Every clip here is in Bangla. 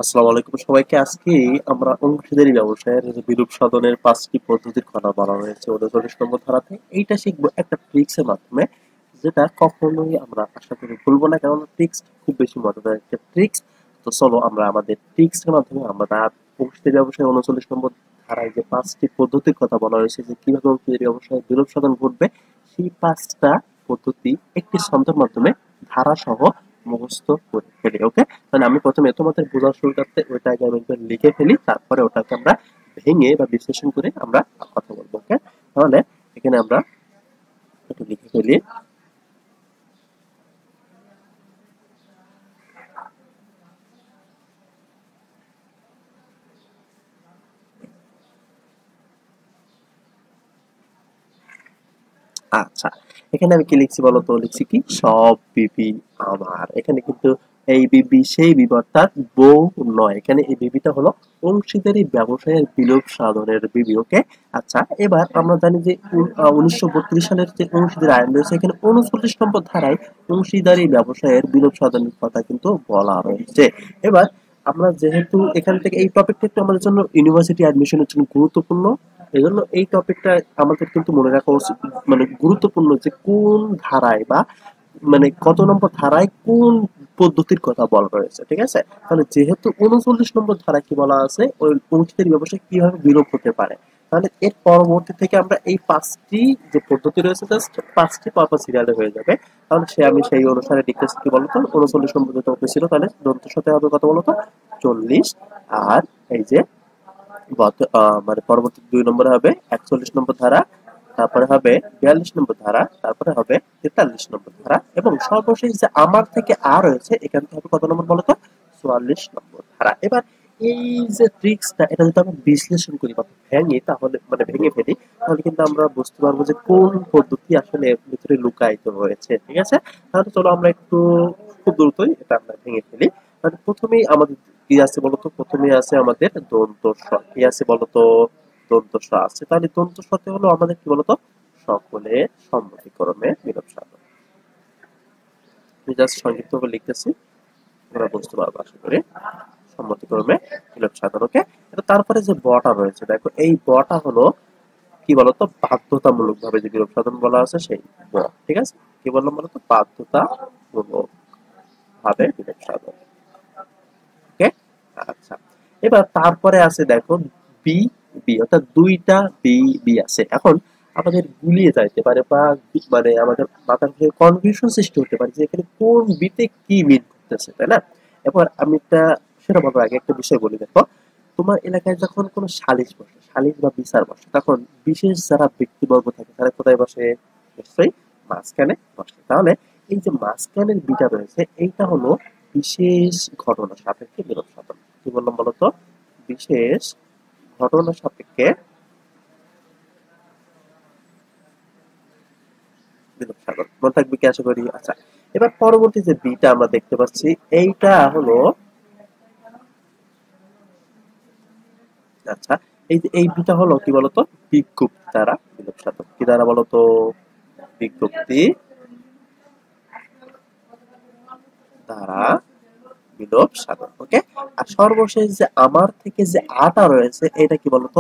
আসসালামু আলাইকুম সবাইকে। আজকে আমরা অংশীদারি ব্যবসায়ের যে বিরূপ সাধনের ৫টি পদ্ধতির কথা বলা হয়েছে ৩৯ নম্বর ধারাতে। এইটা শিখবো একটা ট্রিক্সের মাধ্যমে, যেটা কখনোই আমরা আশা করি ভুলবো না, কারণ ট্রিক্স খুব বেশি মজাদার একটা ট্রিক্স। তো চলো আমরা আমাদের ট্রিক্সের মাধ্যমে আমরা অংশীদারি ব্যবসায় ৩৯ নম্বর ধারায় যে ৫টি পদ্ধতির কথা বলা হয়েছে যে কিভাবে অংশীদারি ব্যবসায় বিরূপ সাধন ঘটবে, সেই ৫টা পদ্ধতি একটি ছন্দের মাধ্যমে ধারা সহ মুখস্থ করে ফেলি। ওকে, তাহলে আমি প্রথমে তোমাদের বোঝার সুবিধার্থে ওইটা আগে আমি একবার লিখে ফেলি, তারপরে ওটাকে আমরা ভেঙে বা বিশ্লেষণ করে আমরা কথা বলবো। ওকে, তাহলে এখানে আমরা একটু লিখে ফেলি। আচ্ছা, এখানে আমি কি লিখছি বলতো? লিখছি কি, সব বিবি আমার। এখানে কিন্তু এই বিবি সেই বিবি অর্থাৎ বউ নয়, এখানে এই বিবিটা হলো অংশীদারি ব্যবসায়ের বিলোপ সাধনের বিবি। ওকে, আচ্ছা, এবার আমরা জানি যে ১৯৩২ সালের যে অংশীদারি আইন রয়েছে, এখানে ৩৯ নম্বর ধারায় অংশীদারি ব্যবসায়ের বিলোপ সাধনের কথা কিন্তু বলা রয়েছে। এবার আমরা যেহেতু এখান থেকে এই টপিকটা একটু আমাদের জন্য ইউনিভার্সিটি অ্যাডমিশনের জন্য গুরুত্বপূর্ণ, এজন্য এই টপিকটা আমাদের কিন্তু মনে রাখা উচিত, মানে গুরুত্বপূর্ণ, যে কোন ধারায় বা মানে কত নম্বর ধারায় কোন পদ্ধতির কথা বলা রয়েছে। ঠিক আছে, তাহলে যেহেতু ৩৯ নম্বর ধারায় কি বলা আছে, ওই অংশীদারি ব্যবসায় কিভাবে বিলোপ হতে পারে, তাহলে এর পরবর্তী থেকে আমরা এই ৫টি যে পদ্ধতি রয়েছে, জাস্ট ৫টি পরপর সিরিয়ালে হয়ে যাবে। তাহলে আমি সেই অনুসারে লিখতেছি কি বলতো, ৩৯ নম্বর যেটা ওকে ছিল, তাহলে দন্তের সাথে হবে কত বলতো, ৪০। আর এই যে মানে পরবর্তী ২ নম্বরে হবে ৪১ নম্বর ধারা, তারপরে হবে ৪২ নম্বর ধারা, তারপরে হবে ৪৩ নম্বর ধারা, এবং সর্বশেষ যে আমার থেকে আর রয়েছে, এখান থেকে হবে কত নম্বর বলতো, ৪৪ নম্বর ধারা। এবার এই যে ট্রিক্সটা, এটা যদি আমরা বিশ্লেষণ করি বা ভেঙে, তাহলে মানে ভেঙে ফেলি, তাহলে কিন্তু আমরা বুঝতে পারবো যে কোন পদ্ধতি আসলে এর ভিতরে লুকায়িত রয়েছে। ঠিক আছে, তাহলে চলো আমরা একটু খুব দ্রুতই এটা আমরা ভেঙে ফেলি। তাহলে প্রথমেই আমাদের কি আছে বলতো, প্রথমেই আছে আমাদের দন্ত স। কি আছে বলতো, দন্ত স আছে। তাহলে দন্ত সতে হলো আমাদের কি বলতো, সকলে সম্মতিক্রমে বিলোপ সাধন। আমি জাস্ট সংক্ষিপ্ত করে লিখতেছি, তোমরা বুঝতে পারবে আশা করি। সম্মতিক্রমে বিলোপ সাধন। ওকে, তারপরে যে বটা রয়েছে, দেখো এই বটা হলো কি বলতো, বাধ্যতামূলক ভাবে যে বিলোপ সাধন বলা আছে সেই ব। ঠিক আছে, কি বললাম বলতো, বাধ্যতামূলক ভাবে বিলোপ সাধন। ওকে, আচ্ছা, এবার তারপরে আছে দেখো বি, বি অর্থাৎ দুইটা বি, বি আছে। এখন আমাদের গুলিয়ে যাইতে পারে বা মানে আমাদের মাথার মধ্যে কনফিউশন সৃষ্টি হতে পারে যে এখানে কোন বিতে কি মিন করতেছে, তাই না? এবার আমি একটা সেটা বলার আগে একটা বিষয় বলি। দেখো, তোমার এলাকায় যখন কোনো সালিশ বসে, সালিশ বা বিচার বসে, তখন বিশেষ যারা ব্যক্তিবর্গ থাকে তারা কোথায় বসে? নিশ্চয়ই মাঝখানে বসে। তাহলে এই যে মাঝখানের বিটা রয়েছে, এইটা হলো বিশেষ ঘটনা সাপেক্ষে বিরোধ সাধন। কি বললাম বলতো, বিশেষ ঘটনা সাপেক্ষে বিরোধ সাধন। মনে থাকবে কি আশা করি। আচ্ছা, এবার পরবর্তী যে বিটা আমরা দেখতে পাচ্ছি, এইটা হলো, আচ্ছা, এই যে এই বিটা হলো কি বলতো, বিজ্ঞপ্তি দ্বারা বিলোপ সাধন। কি দ্বারা বলতো, বিজ্ঞপ্তি দ্বারা বিলোপ সাধন। ওকে, আর সর্বশেষ যে আমার থেকে যে আটা রয়েছে, এটা কি বলতো,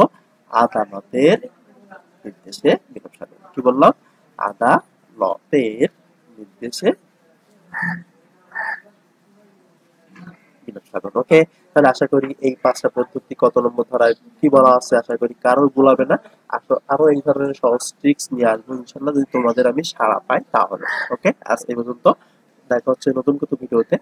আদালতের নির্দেশে বিলোপ সাধন। কি বললাম, আদালতের নির্দেশে বিলোপ সাধন। ওকে, তাহলে আশা করি এই ৫টা পদ্ধতি কত নম্বর ধারায় কি বলা আছে আশা করি কারোর ভুলাবে না। আরো এই ধরনের সহজ ট্রিক্স নিয়ে আসবো ইনশাল্লাহ, যদি তোমাদের আমি সাড়া পাই তাহলে। ওকে, আজ এই পর্যন্ত, দেখা হচ্ছে নতুন কোনো ভিডিওতে।